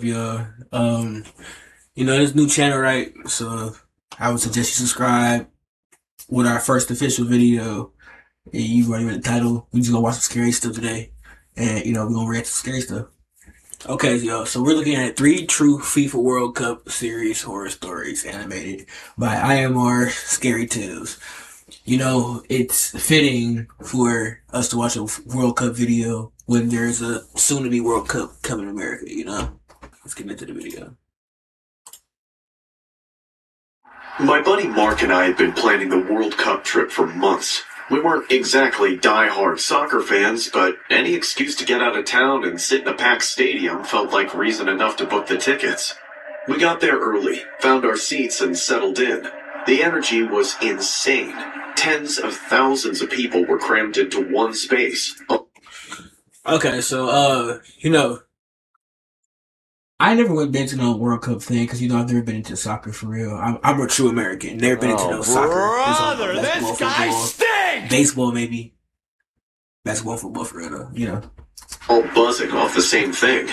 y'all? This new channel, right? So I would suggest you subscribe with our first official video. And you already read the title. We just gonna watch some scary stuff today. And we're gonna react to scary stuff. Okay, yo, so we're looking at three true FIFA World Cup series horror stories animated by IMR Scary Tales. It's fitting for us to watch a World Cup video when there's a soon-to-be World Cup coming to America. Let's get into the video. My buddy Mark and I had been planning the World Cup trip for months. We weren't exactly die-hard soccer fans, but any excuse to get out of town and sit in a packed stadium felt like reason enough to book the tickets. We got there early, found our seats, and settled in. The energy was insane. Tens of thousands of people were crammed into one space. Okay, so, I never went been to no World Cup thing because I've never been into soccer for real. I'm a true American. Never been into no soccer. Brother, this guy stinks! Baseball maybe. Basketball, football for real though. All buzzing off the same thing.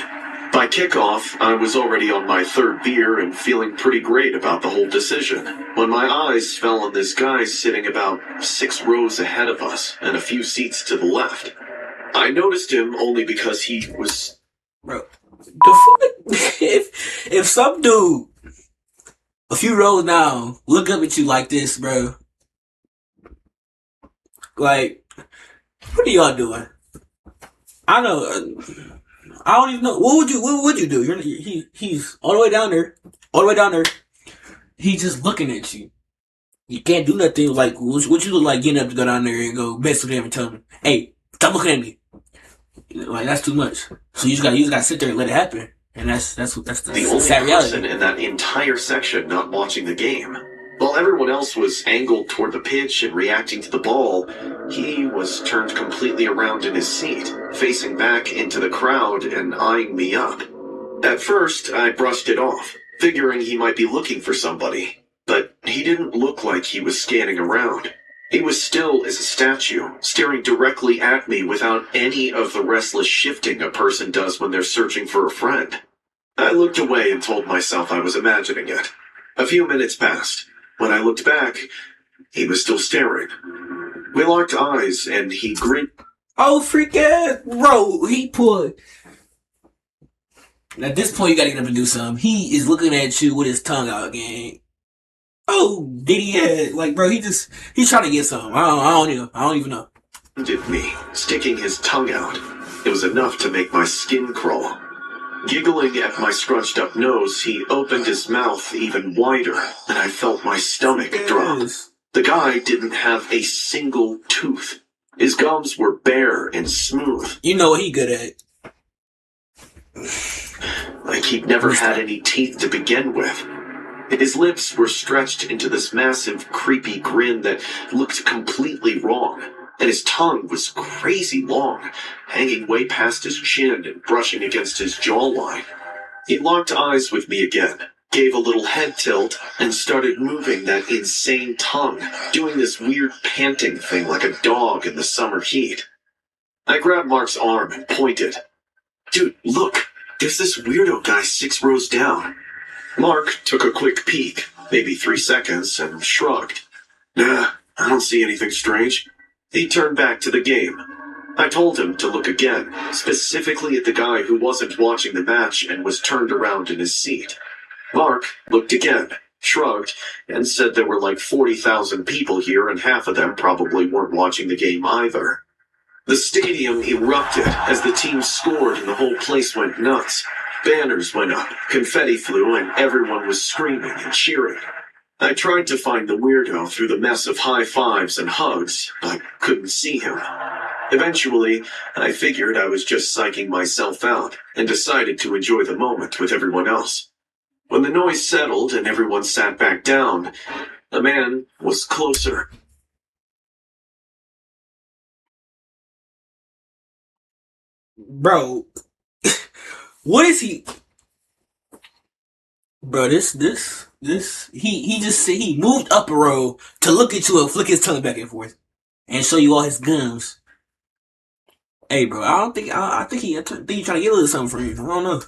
By kickoff, I was already on my third beer and feeling pretty great about the whole decision, when my eyes fell on this guy sitting about 6 rows ahead of us and a few seats to the left. I noticed him only because he was... Bro, the fuck? If some dude a few rows down look up at you like this, bro, like, what are y'all doing? I know. I don't even know. What would you do? He's all the way down there. He's just looking at you. You can't do nothing. Like, what you look like getting up to go down there and go mess with him and tell him, hey, stop looking at me. Like, that's too much. So you just gotta sit there and let it happen. And that's the only sad reality. person in that entire section not watching the game. While everyone else was angled toward the pitch and reacting to the ball, he was turned completely around in his seat, facing back into the crowd and eyeing me up. At first, I brushed it off, figuring he might be looking for somebody. But he didn't look like he was scanning around. He was still as a statue, staring directly at me without any of the restless shifting a person does when they're searching for a friend. I looked away and told myself I was imagining it. A few minutes passed. When I looked back, he was still staring. We locked eyes, and he grinned. Oh, freak ass, bro! He pulled. At this point, you gotta get up and do something. He is looking at you with his tongue out again. Oh, did he? Like, bro, he's trying to get something. I don't even know. At me, sticking his tongue out. It was enough to make my skin crawl. Giggling at my scrunched up nose, he opened his mouth even wider, and I felt my stomach drop. The guy didn't have a single tooth. His gums were bare and smooth. You know what he good at. Like he'd never had any teeth to begin with. His lips were stretched into this massive, creepy grin that looked completely wrong. And his tongue was crazy long, hanging way past his chin and brushing against his jawline. He locked eyes with me again, gave a little head tilt, and started moving that insane tongue, doing this weird panting thing like a dog in the summer heat. I grabbed Mark's arm and pointed. Dude, look, there's this weirdo guy 6 rows down. Mark took a quick peek, maybe 3 seconds, and shrugged. Nah, I don't see anything strange. He turned back to the game. I told him to look again, specifically at the guy who wasn't watching the match and was turned around in his seat. Mark looked again, shrugged, and said there were like 40,000 people here and half of them probably weren't watching the game either. The stadium erupted as the team scored and the whole place went nuts. Banners went up, confetti flew, and everyone was screaming and cheering. I tried to find the weirdo through the mess of high fives and hugs, but couldn't see him. Eventually, I figured I was just psyching myself out and decided to enjoy the moment with everyone else. When the noise settled and everyone sat back down, the man was closer. Bro, what is he? Bro, he just said he moved up a row to look at you and flick his tongue back and forth and show you all his gums. Hey, bro, I think he trying to get a little something from you. I don't know.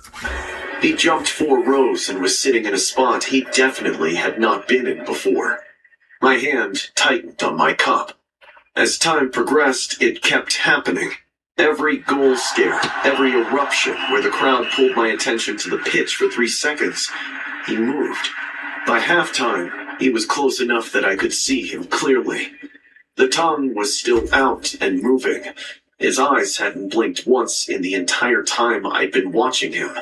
He jumped 4 rows and was sitting in a spot he definitely had not been in before. My hand tightened on my cup. As time progressed, it kept happening. Every goal scare, every eruption where the crowd pulled my attention to the pitch for 3 seconds, he moved. By halftime, he was close enough that I could see him clearly. The tongue was still out and moving. His eyes hadn't blinked once in the entire time I'd been watching him.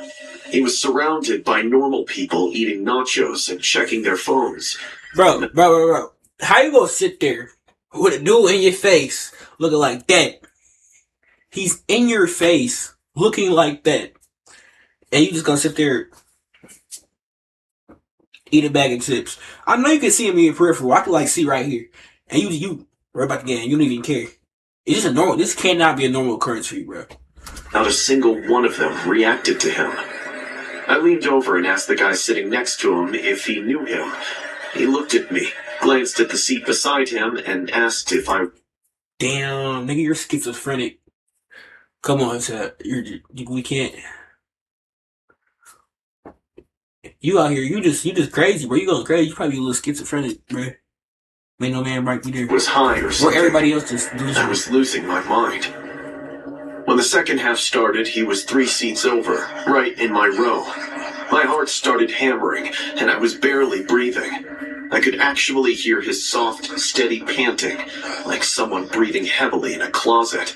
He was surrounded by normal people eating nachos and checking their phones. Bro. How you gonna sit there with a dude in your face looking like that? He's in your face looking like that. And you just gonna sit there eat a bag of chips. I know you can see him in your peripheral. I can like see right here. And you right about the game. You don't even care. It's just a normal. This cannot be a normal occurrence for you, bro. Not a single one of them reacted to him. I leaned over and asked the guy sitting next to him if he knew him. He looked at me, glanced at the seat beside him, and asked if I... Damn, nigga, you're schizophrenic. Come on, sir. We can't. You out here, you just crazy, bro. You going crazy. You probably a little schizophrenic, bro. Ain't no man right there. Was high or something. Or everybody else just losing. I was losing my mind. When the second half started, he was 3 seats over, right in my row. My heart started hammering, and I was barely breathing. I could actually hear his soft, steady panting, like someone breathing heavily in a closet.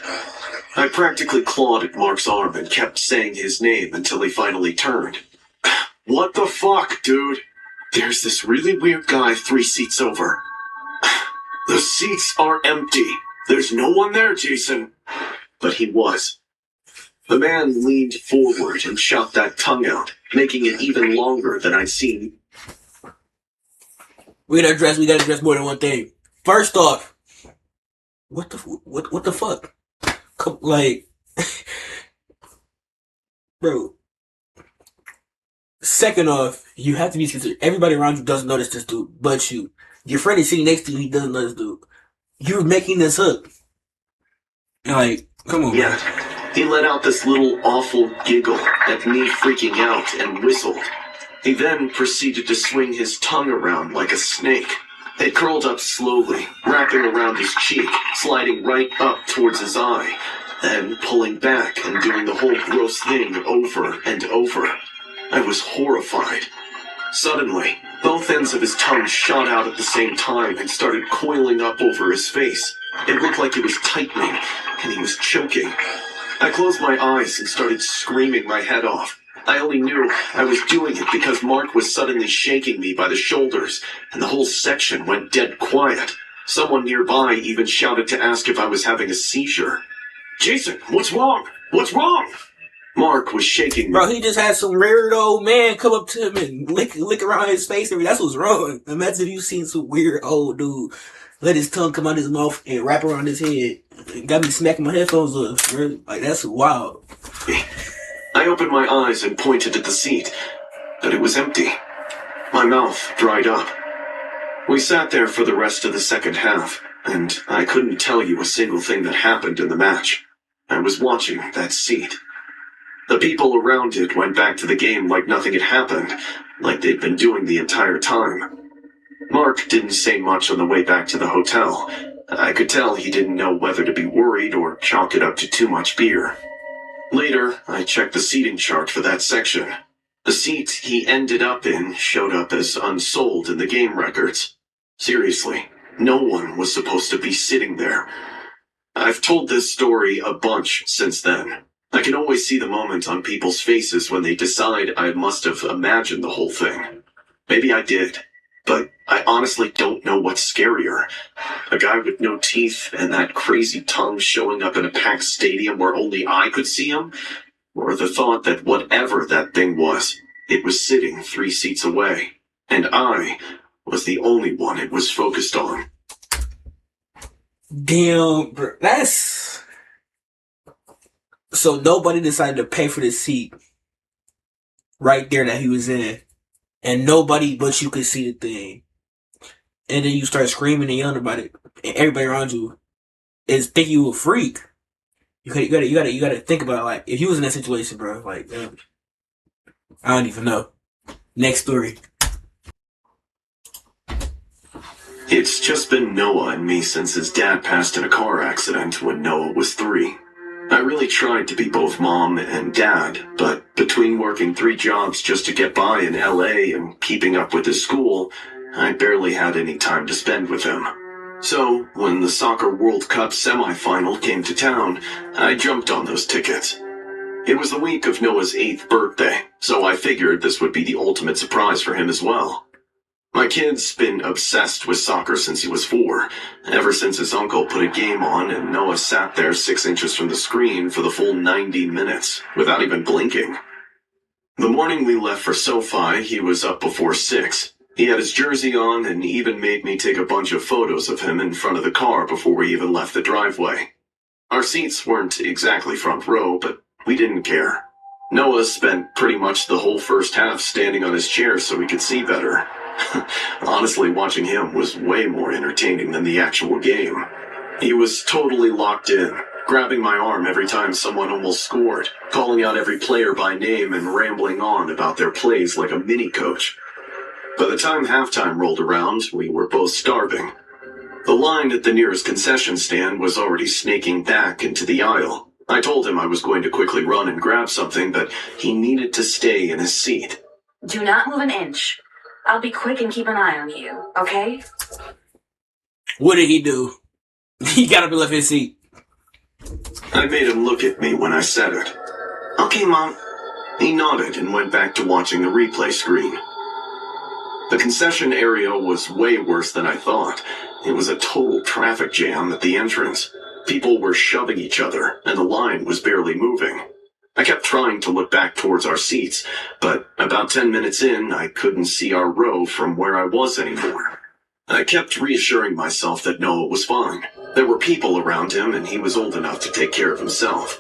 I practically clawed at Mark's arm and kept saying his name until he finally turned. What the fuck, dude? There's this really weird guy 3 seats over. The seats are empty. There's no one there, Jason. But he was. The man leaned forward and shot that tongue out, making it even longer than I'd seen. We gotta address more than one thing. First off, what the fuck? Like, bro. Second off, you have to be considered. Everybody around you doesn't notice this dude, but you. Your friend is sitting next to you, he doesn't know this dude. You're making this up. Like, come on, Yeah. man. He let out this little awful giggle at me freaking out and whistled. He then proceeded to swing his tongue around like a snake. It curled up slowly, wrapping around his cheek, sliding right up towards his eye, then pulling back and doing the whole gross thing over and over. I was horrified. Suddenly, both ends of his tongue shot out at the same time and started coiling up over his face. It looked like it was tightening, and he was choking. I closed my eyes and started screaming my head off. I only knew I was doing it because Mark was suddenly shaking me by the shoulders, and the whole section went dead quiet. Someone nearby even shouted to ask if I was having a seizure. Jason, what's wrong? What's wrong? Mark was shaking me. Bro, he just had some weird old man come up to him and lick around his face. That's what's wrong. Imagine if you seen some weird old dude let his tongue come out his mouth and wrap around his head. Got me smacking my headphones off, bro. Like, that's wild. I opened my eyes and pointed at the seat, but it was empty. My mouth dried up. We sat there for the rest of the second half, and I couldn't tell you a single thing that happened in the match. I was watching that seat. The people around it went back to the game like nothing had happened, like they'd been doing the entire time. Mark didn't say much on the way back to the hotel. I could tell he didn't know whether to be worried or chalk it up to too much beer. Later, I checked the seating chart for that section. The seat he ended up in showed up as unsold in the game records. Seriously, no one was supposed to be sitting there. I've told this story a bunch since then. I can always see the moment on people's faces when they decide I must have imagined the whole thing. Maybe I did, but I honestly don't know what's scarier. A guy with no teeth and that crazy tongue showing up in a packed stadium where only I could see him? Or the thought that whatever that thing was, it was sitting 3 seats away, and I was the only one it was focused on. Damn, bro. That's... So nobody decided to pay for this seat right there that he was in. And nobody but you could see the thing. And then you start screaming and yelling about it. And everybody around you is thinking you a freak. You gotta think about it. Like, if you was in that situation, bro, like, I don't even know. Next story. It's just been Noah and me since his dad passed in a car accident when Noah was 3. I really tried to be both mom and dad, but between working 3 jobs just to get by in LA and keeping up with his school, I barely had any time to spend with him. So, when the FIFA World Cup semifinal came to town, I jumped on those tickets. It was the week of Noah's 8th birthday, so I figured this would be the ultimate surprise for him as well. My kid's been obsessed with soccer since he was 4, ever since his uncle put a game on and Noah sat there 6 inches from the screen for the full 90 minutes, without even blinking. The morning we left for SoFi, he was up before 6. He had his jersey on and even made me take a bunch of photos of him in front of the car before we even left the driveway. Our seats weren't exactly front row, but we didn't care. Noah spent pretty much the whole first half standing on his chair so we could see better. Honestly, watching him was way more entertaining than the actual game. He was totally locked in, grabbing my arm every time someone almost scored, calling out every player by name and rambling on about their plays like a mini-coach. By the time halftime rolled around, we were both starving. The line at the nearest concession stand was already snaking back into the aisle. I told him I was going to quickly run and grab something, but he needed to stay in his seat. Do not move an inch. I'll be quick and keep an eye on you, okay? What did he do? He got up and left his seat. I made him look at me when I said it. Okay, Mom. He nodded and went back to watching the replay screen. The concession area was way worse than I thought. It was a total traffic jam at the entrance. People were shoving each other, and the line was barely moving. I kept trying to look back towards our seats, but about 10 minutes in, I couldn't see our row from where I was anymore. I kept reassuring myself that Noah was fine. There were people around him, and he was old enough to take care of himself.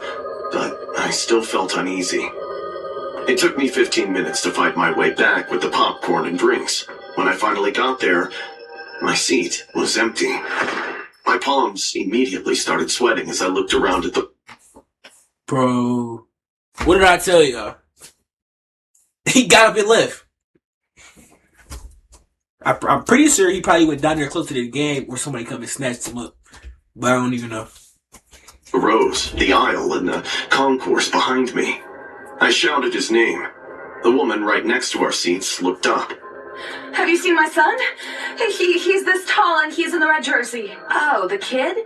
But I still felt uneasy. It took me 15 minutes to fight my way back with the popcorn and drinks. When I finally got there, my seat was empty. My palms immediately started sweating as I looked around at the... Bro, what did I tell y'all? He got up and left. I'm pretty sure he probably went down there close to the game where somebody come and snatched him up. But I don't even know. Rows, the aisle, and the concourse behind me. I shouted his name. The woman right next to our seats looked up. Have you seen my son? He's this tall and he's in the red jersey. Oh, the kid?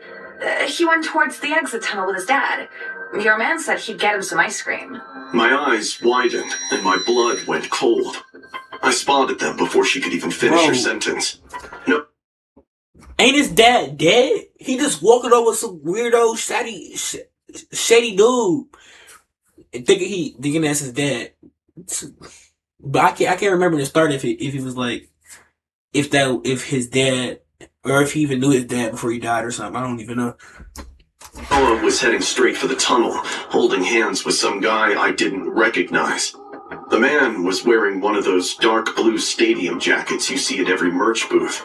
He went towards the exit tunnel with his dad. Your man said he'd get him some ice cream. My eyes widened and my blood went cold. I spotted them before she could even finish her sentence. No. Ain't his dad dead? He just walking over some weirdo, shady dude. Thinking that's his dad. But I can't remember the start if he was like, if his dad, or if he even knew his dad before he died or something. I don't even know. Noah was heading straight for the tunnel, holding hands with some guy I didn't recognize. The man was wearing one of those dark blue stadium jackets you see at every merch booth.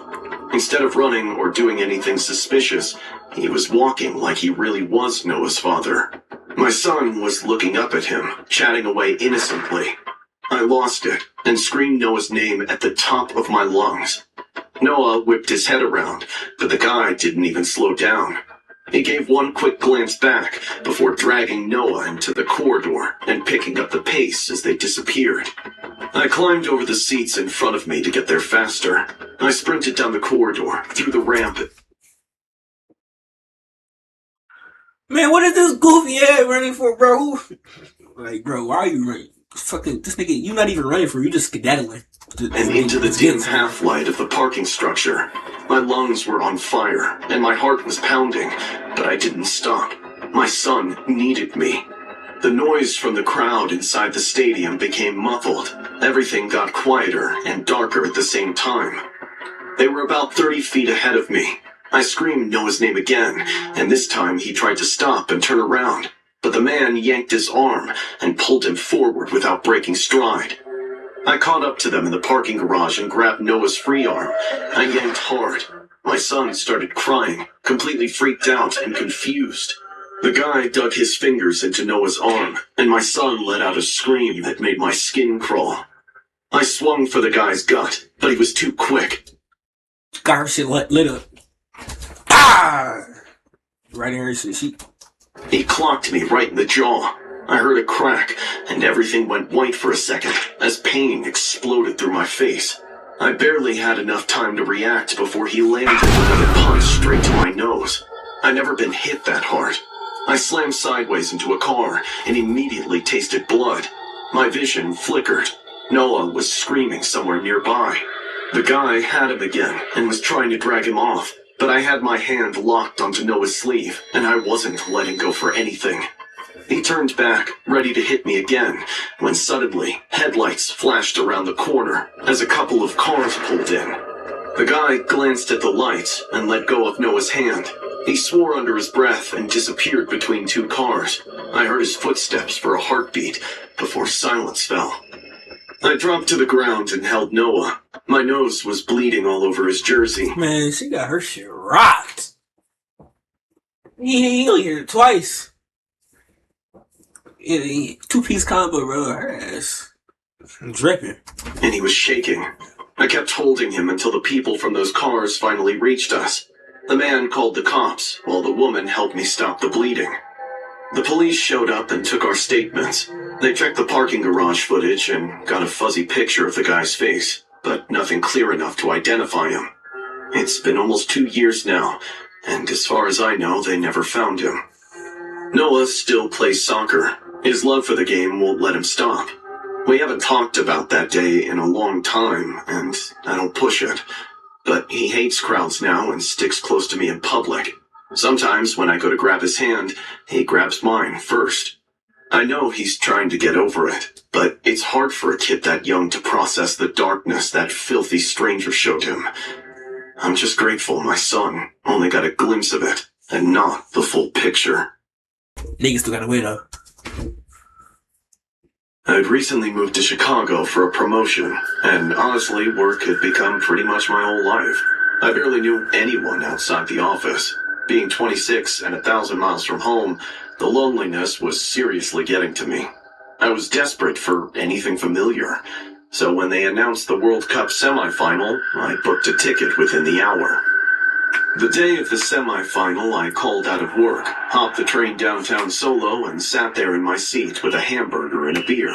Instead of running or doing anything suspicious, he was walking like he really was Noah's father. My son was looking up at him, chatting away innocently. I lost it and screamed Noah's name at the top of my lungs. Noah whipped his head around, but the guy didn't even slow down. He gave one quick glance back before dragging Noah into the corridor and picking up the pace as they disappeared. I climbed over the seats in front of me to get there faster. I sprinted down the corridor, through the ramp. Man, what is this goofy ass running for, bro? Like, bro, why are you running? Fucking, this nigga, you not even running for, you just skedaddling. And into the dim half-light of the parking structure. My lungs were on fire, and my heart was pounding, but I didn't stop. My son needed me. The noise from the crowd inside the stadium became muffled. Everything got quieter and darker at the same time. They were about 30 feet ahead of me. I screamed Noah's name again, and this time he tried to stop and turn around. But the man yanked his arm and pulled him forward without breaking stride. I caught up to them in the parking garage and grabbed Noah's free arm. I yanked hard. My son started crying, completely freaked out and confused. The guy dug his fingers into Noah's arm, and my son let out a scream that made my skin crawl. I swung for the guy's gut, but he was too quick. Got her shit lit up. Ah! Right in her shit. He clocked me right in the jaw. I heard a crack, and everything went white for a second as pain exploded through my face. I barely had enough time to react before he landed another punch straight to my nose. I'd never been hit that hard. I slammed sideways into a car and immediately tasted blood. My vision flickered. Noah was screaming somewhere nearby. The guy had him again and was trying to drag him off, but I had my hand locked onto Noah's sleeve, and I wasn't letting go for anything. He turned back, ready to hit me again, when suddenly headlights flashed around the corner as a couple of cars pulled in. The guy glanced at the lights and let go of Noah's hand. He swore under his breath and disappeared between two cars. I heard his footsteps for a heartbeat before silence fell. I dropped to the ground and held Noah. My nose was bleeding all over his jersey. Man, she got her shit rocked. He only hit it twice. Two-piece combo, bro. Her ass dripping. And he was shaking. I kept holding him until the people from those cars finally reached us. The man called the cops, while the woman helped me stop the bleeding. The police showed up and took our statements. They checked the parking garage footage and got a fuzzy picture of the guy's face, but nothing clear enough to identify him. It's been almost 2 years now, and as far as I know, they never found him. Noah still plays soccer. His love for the game won't let him stop. We haven't talked about that day in a long time, and I don't push it. But he hates crowds now and sticks close to me in public. Sometimes when I go to grab his hand, he grabs mine first. I know he's trying to get over it, but it's hard for a kid that young to process the darkness that filthy stranger showed him. I'm just grateful my son only got a glimpse of it, and not the full picture. Niggas still gotta wait though. I'd recently moved to Chicago for a promotion, and honestly, work had become pretty much my whole life. I barely knew anyone outside the office. Being 26 and 1,000 miles from home, the loneliness was seriously getting to me. I was desperate for anything familiar, so when they announced the World Cup semifinal, I booked a ticket within the hour. The day of the semifinal, I called out of work, hopped the train downtown solo, and sat there in my seat with a hamburger and a beer.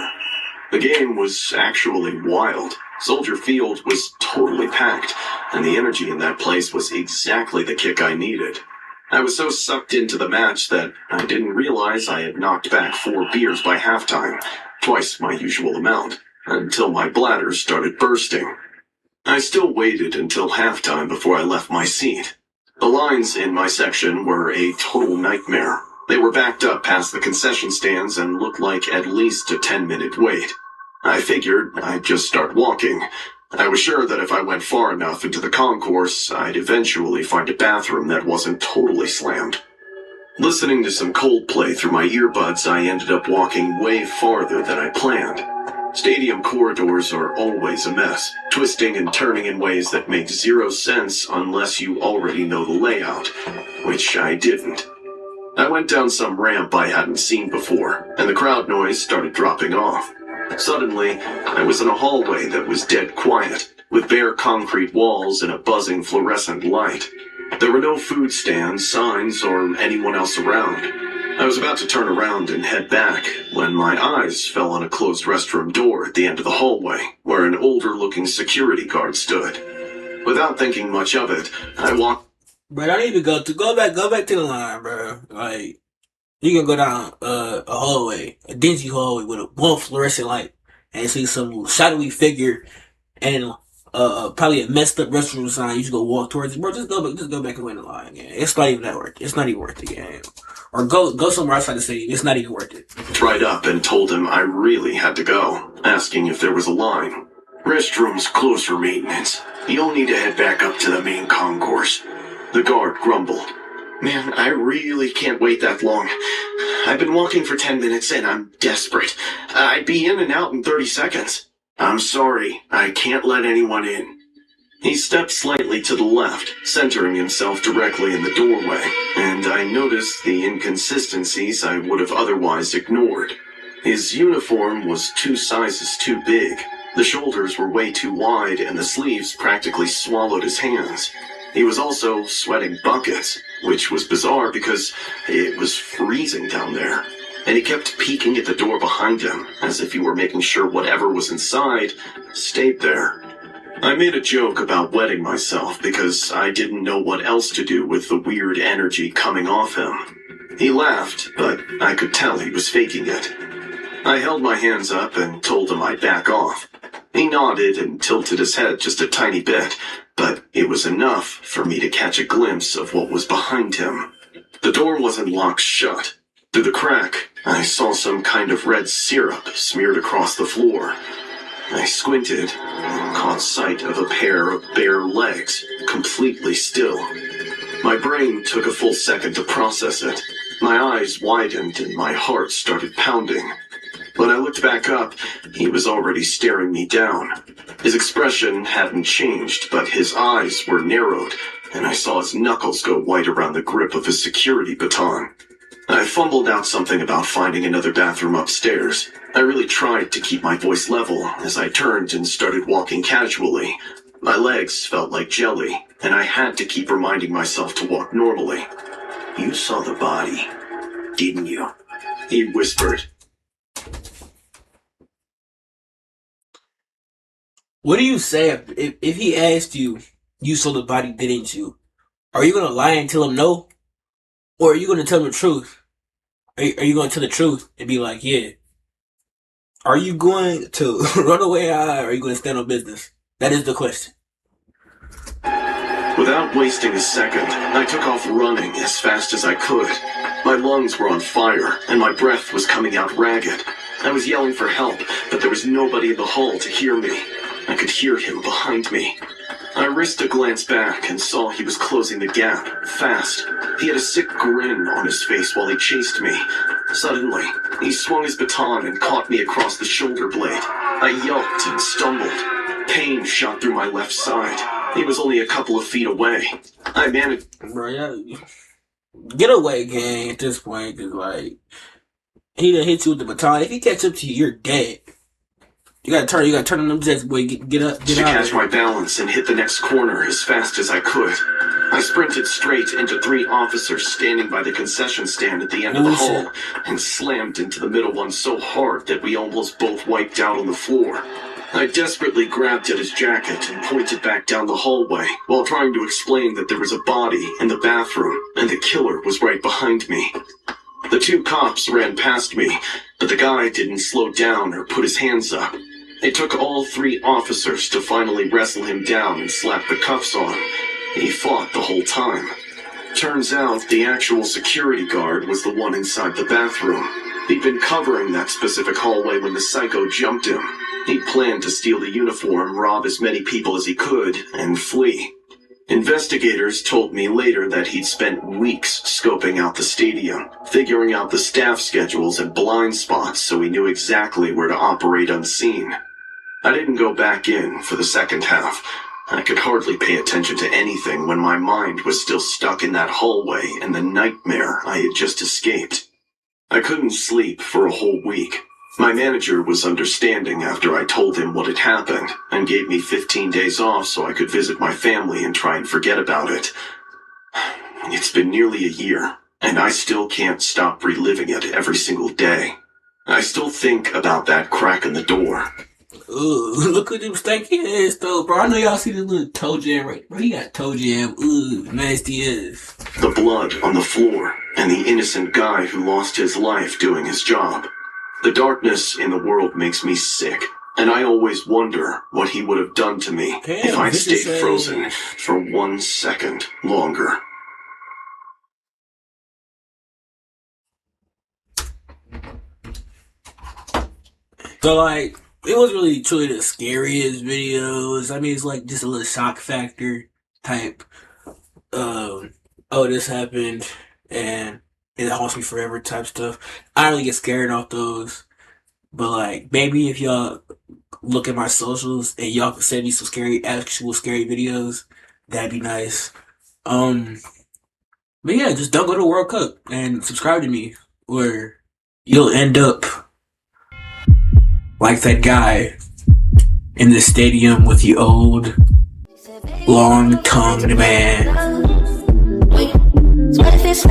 The game was actually wild. Soldier Field was totally packed, and the energy in that place was exactly the kick I needed. I was so sucked into the match that I didn't realize I had knocked back 4 beers by halftime, twice my usual amount, until my bladder started bursting. I still waited until halftime before I left my seat. The lines in my section were a total nightmare. They were backed up past the concession stands and looked like at least a 10-minute wait. I figured I'd just start walking. I was sure that if I went far enough into the concourse, I'd eventually find a bathroom that wasn't totally slammed. Listening to some Coldplay through my earbuds, I ended up walking way farther than I planned. Stadium corridors are always a mess, twisting and turning in ways that make zero sense unless you already know the layout, which I didn't. I went down some ramp I hadn't seen before, and the crowd noise started dropping off. Suddenly, I was in a hallway that was dead quiet, with bare concrete walls and a buzzing fluorescent light. There were no food stands, signs, or anyone else around. I was about to turn around and head back when my eyes fell on a closed restroom door at the end of the hallway, where an older-looking security guard stood. Without thinking much of it, I walked... Bro, I need to go back to the line, bro. Like, you can go down a hallway, a dingy hallway with one fluorescent light, and see some shadowy figure and probably a messed up restroom sign. You should go walk towards it, bro. Just go back and win the line. Yeah, it's not even that worth it. It's not even worth it, game. Or go somewhere outside the city. It's not even worth it. Right up and told him I really had to go, asking if there was a line. Restroom's closed for maintenance. You'll need to head back up to the main concourse. The guard grumbled. Man, I really can't wait that long. I've been walking for 10 minutes and I'm desperate. I'd be in and out in 30 seconds. I'm sorry, I can't let anyone in. He stepped slightly to the left, centering himself directly in the doorway, and I noticed the inconsistencies I would have otherwise ignored. His uniform was 2 sizes too big. The shoulders were way too wide, and the sleeves practically swallowed his hands. He was also sweating buckets, which was bizarre because it was freezing down there. And he kept peeking at the door behind him, as if he were making sure whatever was inside stayed there. I made a joke about wetting myself because I didn't know what else to do with the weird energy coming off him. He laughed, but I could tell he was faking it. I held my hands up and told him I'd back off. He nodded and tilted his head just a tiny bit, but it was enough for me to catch a glimpse of what was behind him. The door wasn't locked shut. Through the crack, I saw some kind of red syrup smeared across the floor. I squinted and caught sight of a pair of bare legs, completely still. My brain took a full second to process it. My eyes widened and my heart started pounding. When I looked back up, he was already staring me down. His expression hadn't changed, but his eyes were narrowed, and I saw his knuckles go white around the grip of his security baton. I fumbled out something about finding another bathroom upstairs. I really tried to keep my voice level as I turned and started walking casually. My legs felt like jelly, and I had to keep reminding myself to walk normally. "You saw the body, didn't you?" he whispered. What do you say if he asked you, you saw the body, didn't you? Are you going to lie and tell him no? Or are you going to tell him the truth? Are you going to tell the truth and be like, yeah? Are you going to run away or are you going to stand on business? That is the question. Without wasting a second, I took off running as fast as I could. My lungs were on fire, and my breath was coming out ragged. I was yelling for help, but there was nobody in the hall to hear me. I could hear him behind me. I risked a glance back and saw he was closing the gap, fast. He had a sick grin on his face while he chased me. Suddenly, he swung his baton and caught me across the shoulder blade. I yelped and stumbled. Pain shot through my left side. He was only a couple of feet away. I managed... Bro, yeah, get away, gang, at this point, because, like, he done hit you with the baton. If he catch up to you, you're dead. You gotta turn on them jets, boy. Get up, get to out. catch my balance and hit the next corner as fast as I could. I sprinted straight into 3 officers standing by the concession stand at the end of the hall and slammed into the middle one so hard that we almost both wiped out on the floor. I desperately grabbed at his jacket and pointed back down the hallway while trying to explain that there was a body in the bathroom and the killer was right behind me. The 2 cops ran past me, but the guy didn't slow down or put his hands up. It took all 3 officers to finally wrestle him down and slap the cuffs on. He fought the whole time. Turns out the actual security guard was the one inside the bathroom. He'd been covering that specific hallway when the psycho jumped him. He planned to steal the uniform, rob as many people as he could, and flee. Investigators told me later that he'd spent weeks scoping out the stadium, figuring out the staff schedules and blind spots so he knew exactly where to operate unseen. I didn't go back in for the second half. I could hardly pay attention to anything when my mind was still stuck in that hallway and the nightmare I had just escaped. I couldn't sleep for a whole week. My manager was understanding after I told him what had happened and gave me 15 days off so I could visit my family and try and forget about it. It's been nearly a year, and I still can't stop reliving it every single day. I still think about that crack in the door. Ooh, look at them stanky ass though, bro. I know y'all see this little toe jam right, bro. He got toe jam. Ooh, nasty ass. The blood on the floor, and the innocent guy who lost his life doing his job. The darkness in the world makes me sick, and I always wonder what he would have done to me if I'd stayed frozen for 1 second longer. So, like, it wasn't really truly the scariest videos. I mean, it's like just a little shock factor type. Oh, this happened, and it haunts me forever type stuff. I don't really get scared off those. But, like, maybe if y'all look at my socials and y'all can send me some actual scary videos, that'd be nice. But yeah, just don't go to the World Cup and subscribe to me, or you'll end up like that guy in the stadium with the old, long-tongued man. What if it's